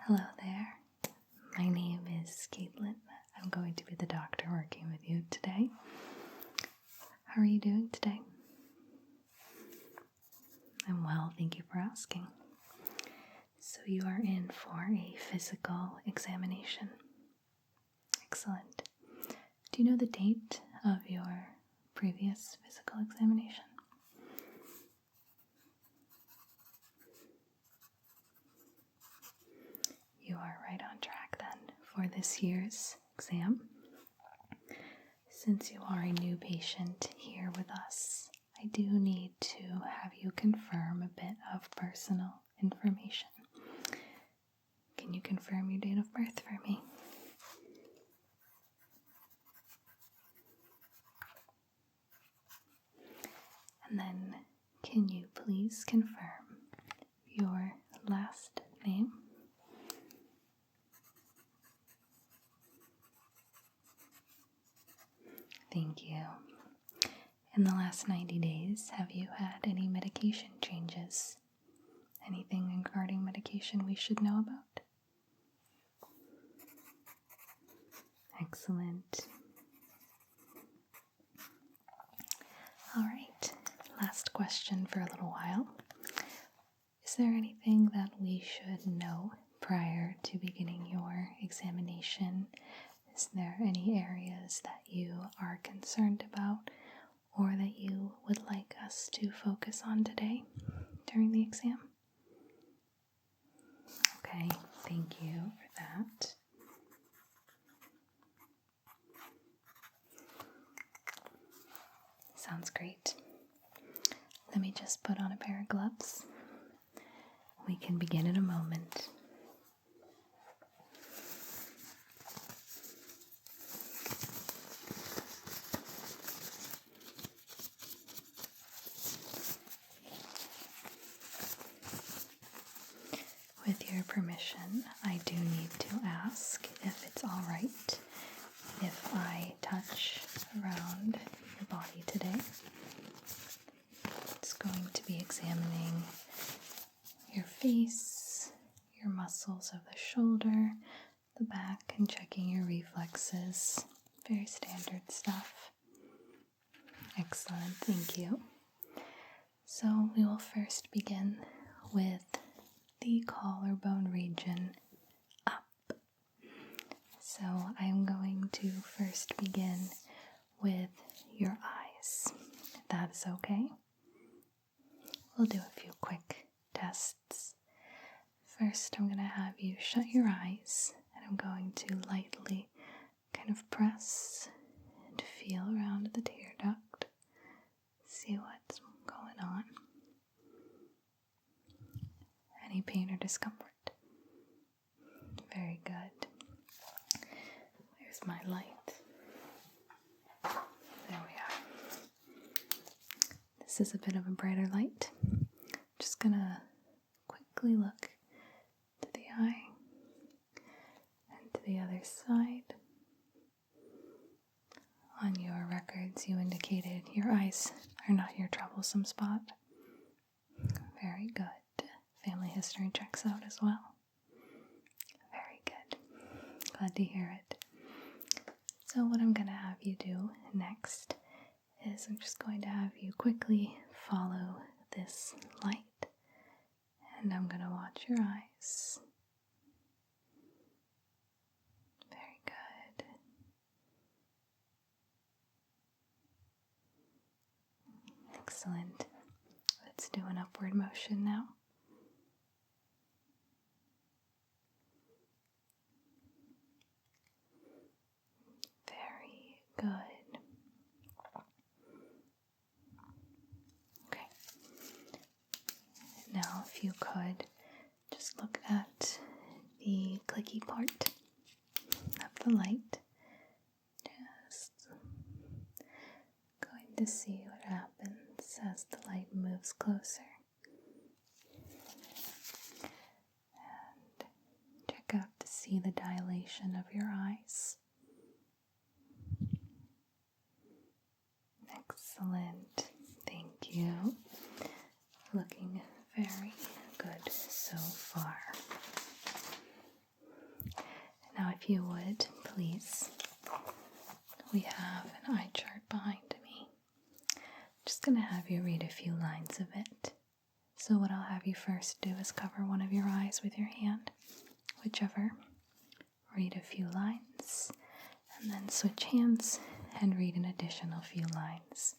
Hello there. My name is Caitlin. I'm going to be the doctor working with you today. How are you doing today? I'm well, thank you for asking. So you are in for a physical examination. Excellent. Do you know the date of your previous physical examination? You are right on track then for this year's exam. Since you are a new patient here with us, I do need to have you confirm a bit of personal information. Can you confirm your date of birth for me? And then, can you please confirm your last name? Thank you. In the last 90 days, have you had any medication changes? Anything regarding medication we should know about? Excellent. All right, last question for a little while. Is there anything that we should know prior to beginning your examination? Is there any areas that you are concerned about or that you would like us to focus on today during the exam? Okay, thank you for that. Sounds great. Let me just put on a pair of gloves. We can begin in a moment. With your permission, I do need to ask if it's all right if I touch around your body today. It's going to be examining your face, your muscles of the shoulder, the back, and checking your reflexes. Very standard stuff. Excellent, thank you. So we will first begin with the collarbone region up. So I'm going to first begin with your eyes, if that is okay. We'll do a few quick tests. First, I'm going to have you shut your eyes, and I'm going to lightly kind of press and feel around the tear duct, see what's going on. Any pain or discomfort? Very good. There's my light. There we are. This is a bit of a brighter light. Just gonna quickly look to the eye and to the other side. On your records, you indicated your eyes are not your troublesome spot. Very good. Family history checks out as well. Very good. Glad to hear it. So what I'm going to have you do next is I'm just going to have you quickly follow this light, and I'm going to watch your eyes. Very good. Excellent. Let's do an upward motion now. Very good. Okay. Now, if you could just look at the clicky part of the light. Just going to see what happens as the light moves closer. And check out to see the dilation of your eyes. Excellent. Thank you. Looking very good so far. if you would, please. We have an eye chart behind me. I'm just going to have you read a few lines of it. So what I'll have you first do is cover one of your eyes with your hand, whichever. Read a few lines, and then switch hands and read an additional few lines.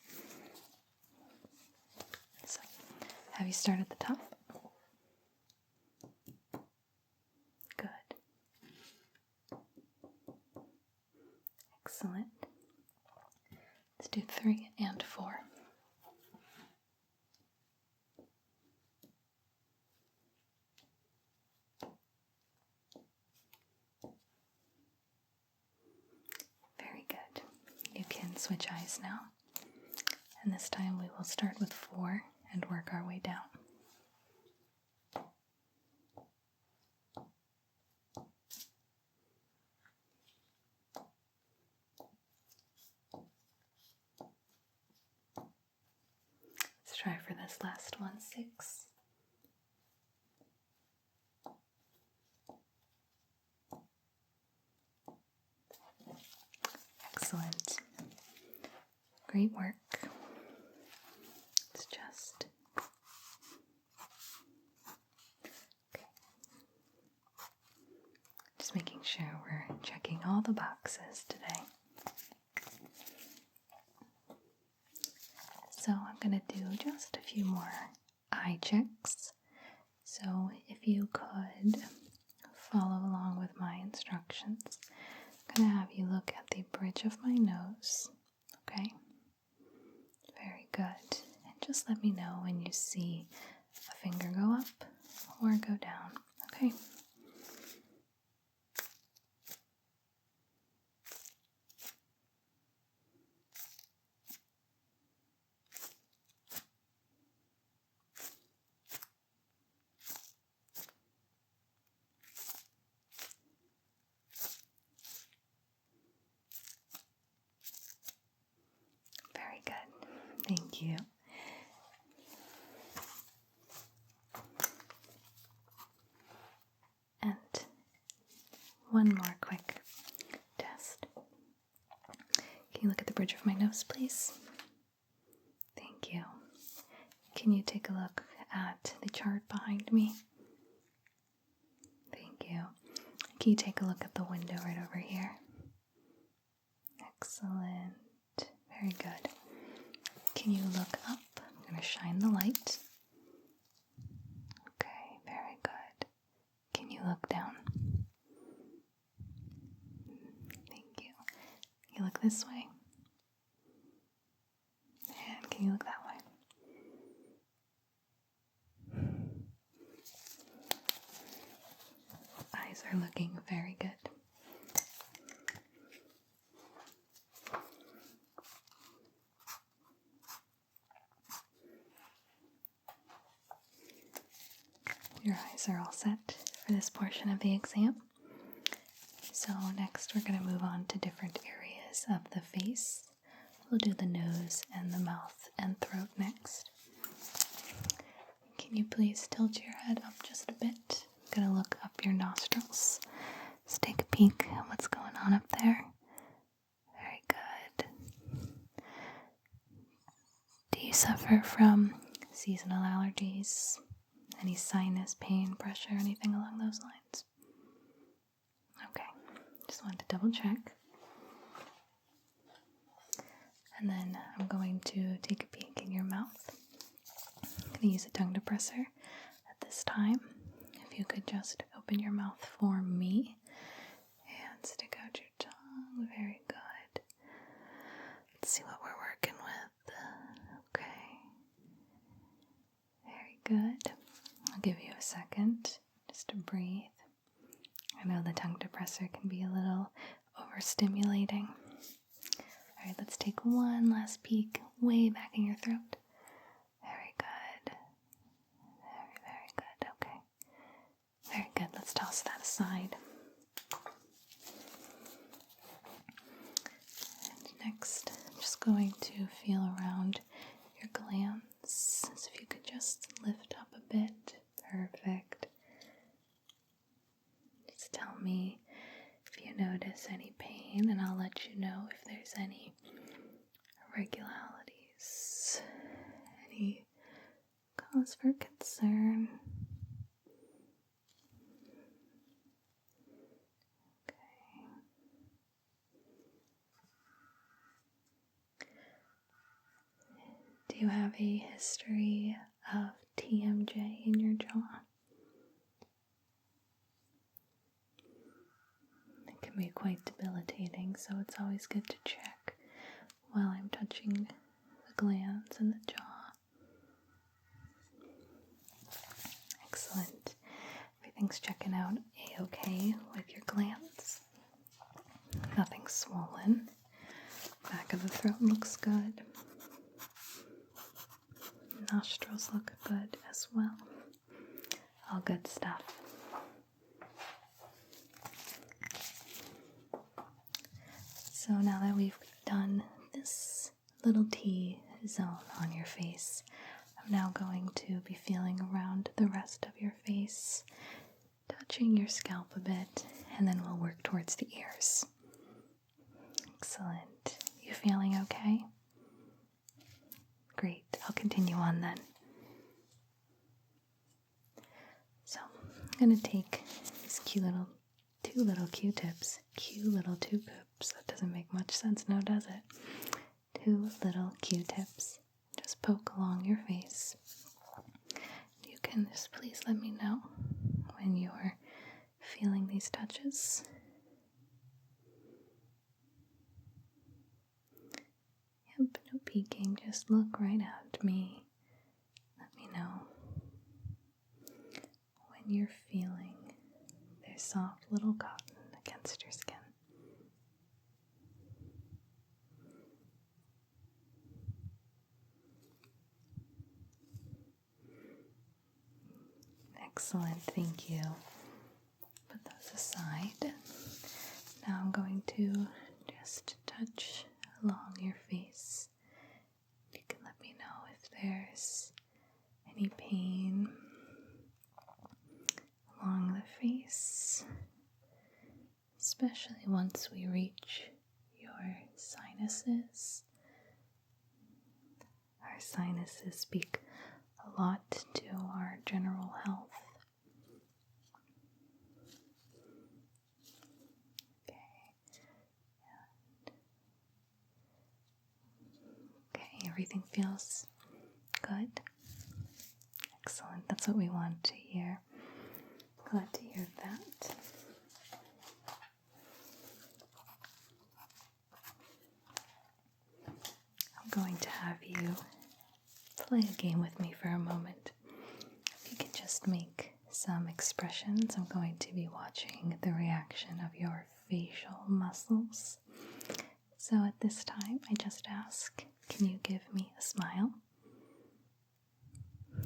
So, have you start at the top? Good. Excellent. Let's do 3 and 4. Very good. You can switch eyes now. And this time we will start with 4 and work our way down. Let's try for this last one, 6. Excellent. Great work. It's just okay. Just making sure we're checking all the boxes today. So I'm going to do just a few more eye checks. So if you could follow along with my instructions, I'm going to have you look at the bridge of my nose. Okay? Very good. And just let me know when you see a finger go up or go down. Okay? Very good. Thank you. And one more quick test. Can you look at the bridge of my nose, please? Thank you. Can you take a look at the chart behind me? Thank you. Can you take a look at the window right over here? Excellent. Very good. Can you look up? I'm going to shine the light. Okay, very good. Can you look down? Thank you. Can you look this way? And can you look that way? Eyes are looking very good. Your eyes are all set for this portion of the exam. So next we're going to move on to different areas of the face. We'll do the nose and the mouth and throat next. Can you please tilt your head up just a bit? I'm going to look up your nostrils. Let's take a peek at what's going on up there. Very good. Do you suffer from seasonal allergies? Any sinus pain, pressure, anything along those lines? Okay, just wanted to double check. And then I'm going to take a peek in your mouth. I'm going to use a tongue depressor at this time. If you could just open your mouth for me and stick out your tongue. Very good. Let's see what we're working with. Okay. Very good. I'll give you a second just to breathe. I know the tongue depressor can be a little overstimulating. Alright, let's take one last peek way back in your throat. Very good. Very, very good. Okay. Very good. Let's toss that aside. And next, I'm just going to feel around your glands. So if you could just lift up a bit. Perfect. Just tell me if you notice any pain, and I'll let you know if there's any irregularities, any cause for concern. Okay. Do you have a history of TMJ in your jaw? It can be quite debilitating, so it's always good to check while I'm touching the glands in the jaw. Excellent. Everything's checking out a-okay with your glands. Nothing's swollen. Back of the throat looks good. Nostrils look good as well. All good stuff. So now that we've done this little T-zone on your face, I'm now going to be feeling around the rest of your face, touching your scalp a bit, and then we'll work towards the ears. Excellent. You feeling okay? Great. I'll continue on then. So I'm going to take these two little Q-tips. Cute little two poops. That doesn't make much sense now, does it? 2 little Q-tips. Just poke along your face. You can just please let me know when you're feeling these touches. Yep, no peeking, just look right at me. Let me know when you're feeling their soft little cotton against your skin. Excellent, thank you. Put those aside. Now I'm going to just touch along your face. You can let me know if there's any pain along the face, especially once we reach your sinuses. Our sinuses speak a lot to our general health. Everything feels good. Excellent. That's what we want to hear. Glad to hear that. I'm going to have you play a game with me for a moment. If you can just make some expressions, I'm going to be watching the reaction of your facial muscles. So at this time, I just ask, can you give me a smile?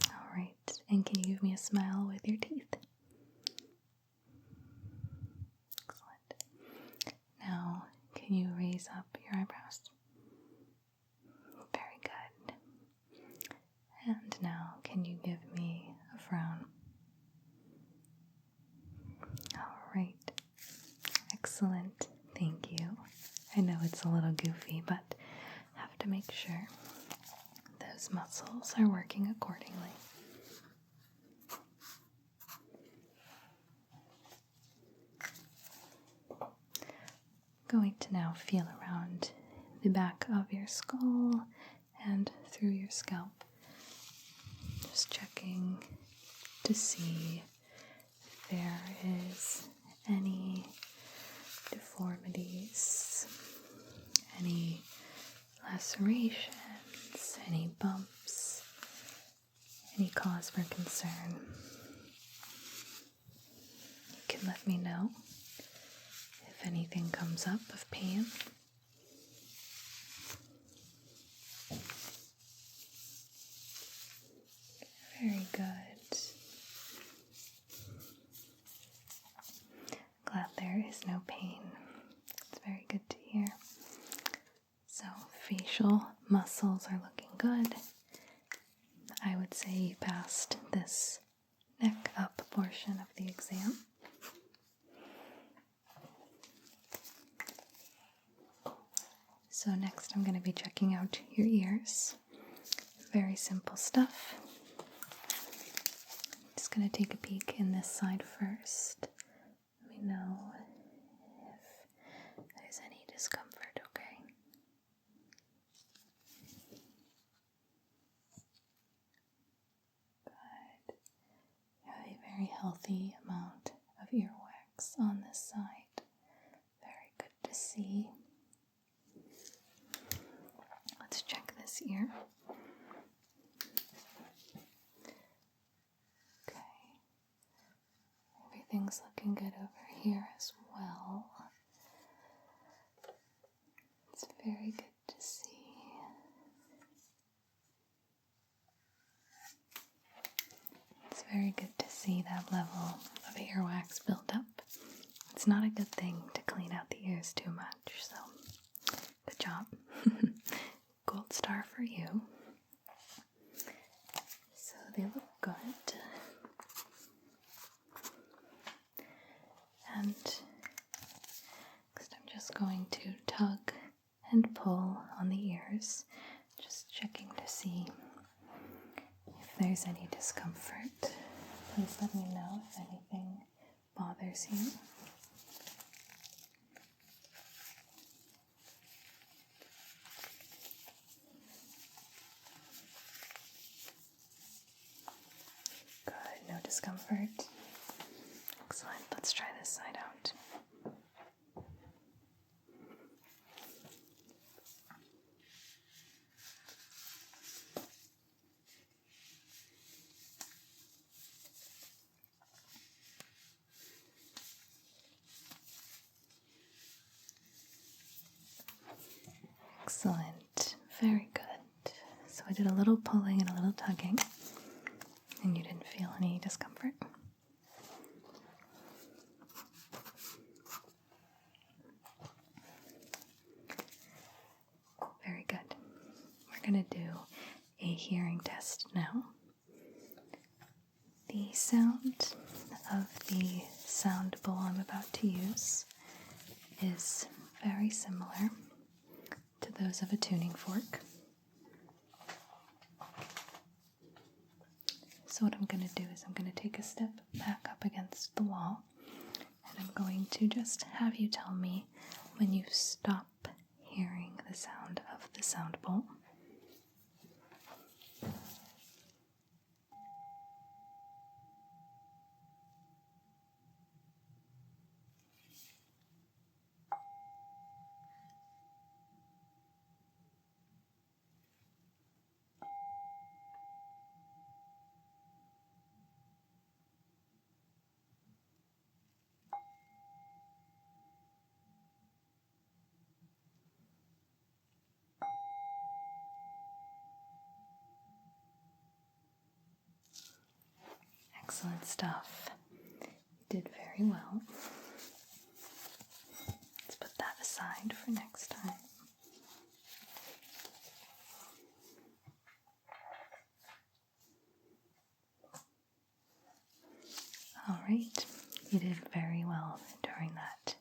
All right, and can you give me a smile with your teeth? Excellent. Now, can you raise up your eyebrows? Very good. And now, can you give me a frown? All right. Excellent. Thank you. I know it's a little goofy, but have to make sure those muscles are working accordingly. Going to now feel around the back of your skull and through your scalp. Just checking to see if there is any deformities, any lacerations, any bumps, any cause for concern. You can let me know if anything comes up of pain. Very good. Glad there is no pain. It's very good to hear. So, facial muscles are looking good. I would say you passed this neck up portion of the exam. So next I'm going to be checking out your ears. Very simple stuff. Just going to take a peek in this side first. Let me know if there's any discomfort, okay? Good. You have a very healthy amount of earwax on this side. Very good to see. Let's check this ear. Okay. Everything's looking good over here as well. It's very good to see. It's very good to see that level of earwax build up. It's not a good thing to clean out the ears too much, so good job. Gold star for you. So they look good. And next I'm just going to tug and pull on the ears, just checking to see if there's any discomfort. Please let me know if anything bothers you. Good, no discomfort. Excellent, let's try this side out. Excellent, very good. So I did a little pulling and a little tugging, and you didn't feel any discomfort? Very good. We're going to do a hearing test now. The sound of the sound bowl I'm about to use is very similar to those of a tuning fork. So what I'm going to do is I'm going to take a step back up against the wall, and I'm going to just have you tell me when you stop hearing the sound of the sound bowl. Excellent stuff. You did very well. Let's put that aside for next time. Alright, you did very well during that.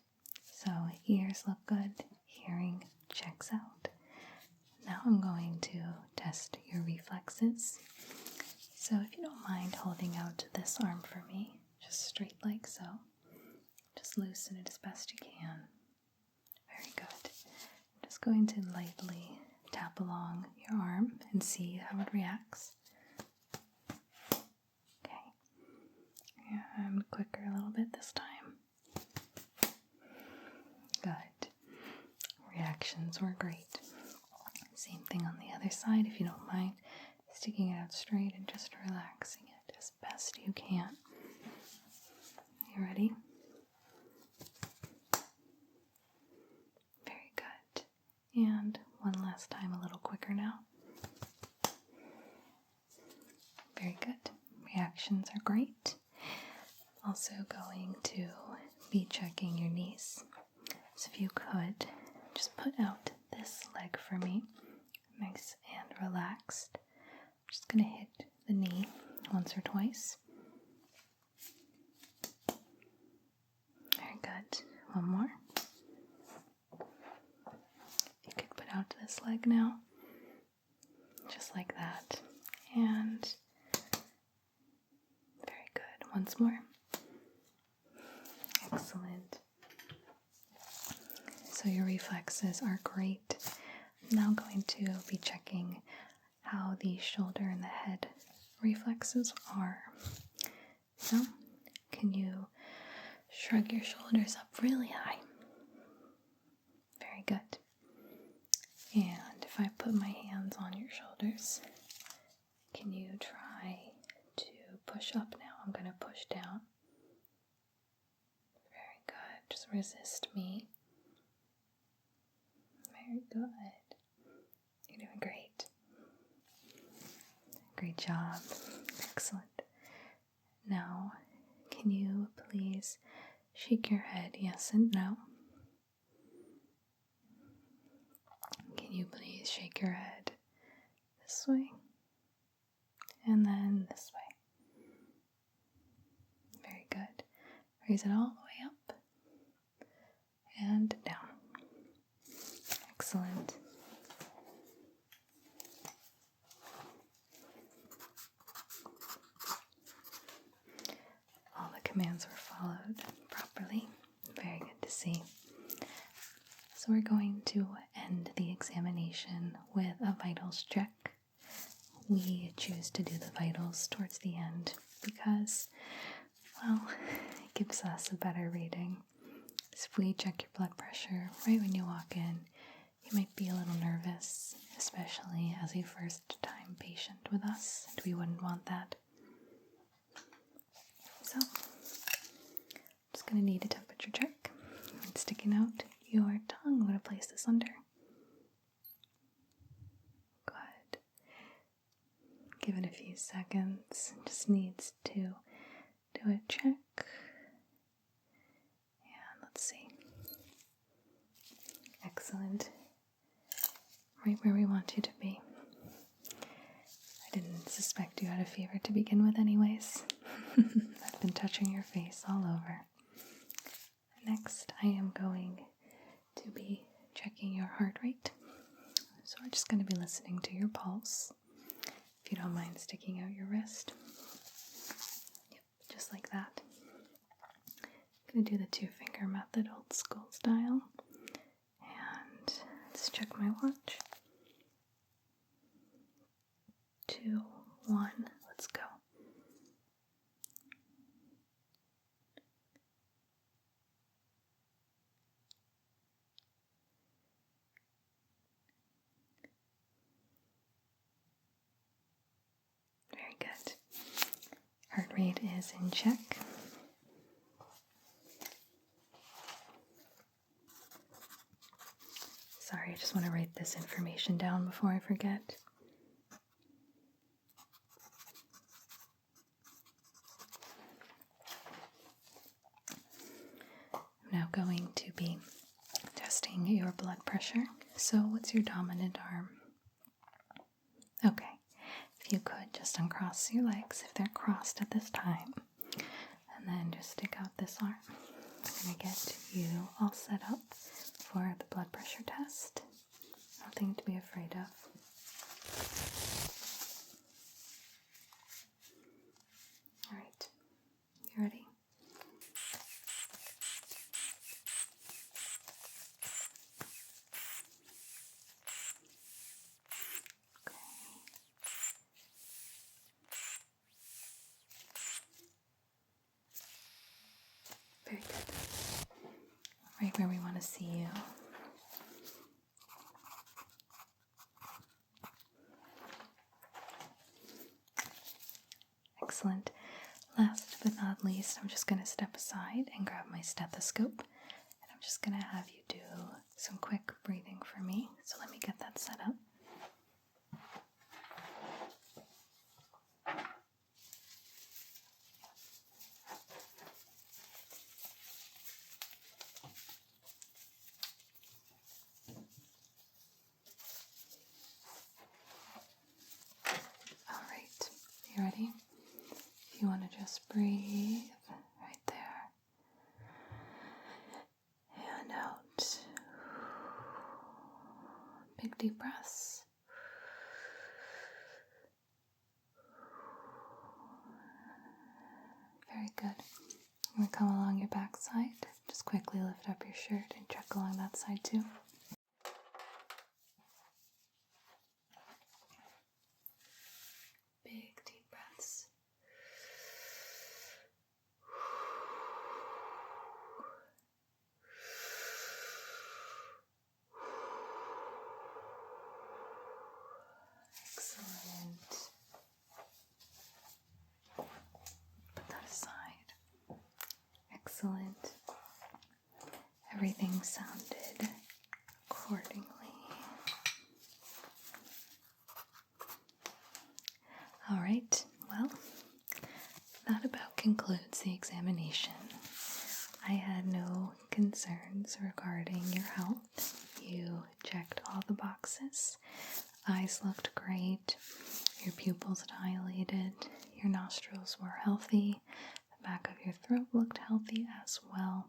So ears look good, hearing checks out. Now I'm going to test your reflexes. So if you don't mind holding out this arm for me, just straight like so. Just loosen it as best you can. Very good. I'm just going to lightly tap along your arm and see how it reacts. Okay. And quicker a little bit this time. Good. Reactions were great. Same thing on the other side, if you don't mind sticking it out straight and just relaxing it as best you can. You ready? Very good. And one last time, a little quicker now. Very good. Reactions are great. Also going to be checking your knees. So if you could, just put out this leg for me. Nice and relaxed. I'm just going to hit the knee once or twice. Very good. One more. You could put out leg now. Just like that. And very good. Once more. Excellent. So your reflexes are great. I'm now going to be checking how the shoulder and the head reflexes are. So, can you shrug your shoulders up really high? Very good. And if I put my hands on your shoulders, can you try to push up now? I'm going to push down. Very good. Just resist me. Very good. You're doing great. Great job. Excellent. Now, can you please shake your head yes and no? Can you please shake your head this way and then this way? Very good. Raise it all the way up and down. Excellent. All the commands were followed properly. Very good to see. So we're going to end the examination with a vitals check. We choose to do the vitals towards the end because, well, it gives us a better rating. So if we check your blood pressure right when you walk in, you might be a little nervous, especially as a first-time patient with us, and we wouldn't want that. So, I'm just going to need a temperature check. And sticking out your tongue, I'm going to place this under. Good. Give it a few seconds. It just needs to do a check. And let's see. Excellent. Right where we want you to be. I didn't suspect you had a fever to begin with anyways. I've been touching your face all over. Next, I am going to be checking your heart rate. So we're just going to be listening to your pulse. If you don't mind sticking out your wrist. Yep, just like that. I'm going to do the 2-finger method, old school style. And let's check my watch. 2, 1, let's go. Very good. Heart rate is in check. Sorry, I just want to write this information down before I forget. I'm now going to be testing your blood pressure. So what's your dominant arm? Okay. If you could just uncross your legs if they're crossed at this time. And then just stick out this arm. I'm going to get you all set up for the blood pressure test. Nothing to be afraid of. Alright. You ready? Very good. Right where we want to see you. Excellent. Last but not least, I'm just going to step aside and grab my stethoscope. And I'm just going to have you do some quick breathing for me. So let me get that set up. You ready? If you want to just breathe right there and out. Big deep breaths. Very good. I'm going to come along your backside. Just quickly lift up your shirt and check along that side too. Big deep breaths. Excellent. Put that aside. Excellent. Everything sounded accordingly. All right, well, that about concludes the examination. I had no concerns regarding your health. You checked all the boxes. Eyes looked great. Your pupils dilated. Your nostrils were healthy. The back of your throat looked healthy as well.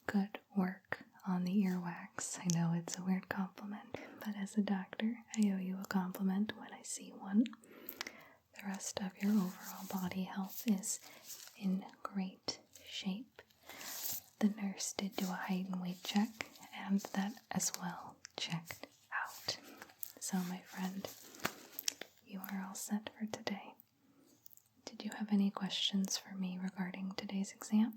Good work on the earwax. I know it's a weird compliment, but as a doctor, I owe you a compliment when I see one. The rest of your overall body health is in great shape. The nurse did do a height and weight check, and that as well checked out. So, my friend, you are all set for today. Did you have any questions for me regarding today's exam?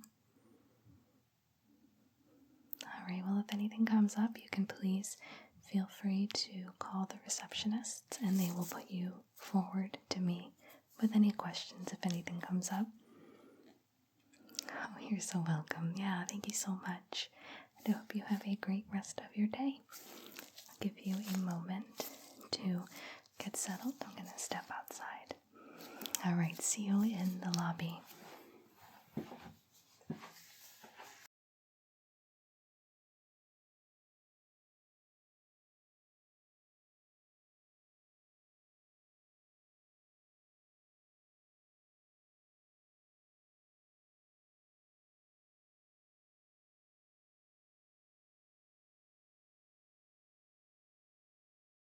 Alright, well, if anything comes up, you can please feel free to call the receptionists and they will put you forward to me with any questions if anything comes up. Oh, you're so welcome. Yeah, thank you so much. I hope you have a great rest of your day. I'll give you a moment to get settled. I'm going to step outside. Alright, see you in the lobby.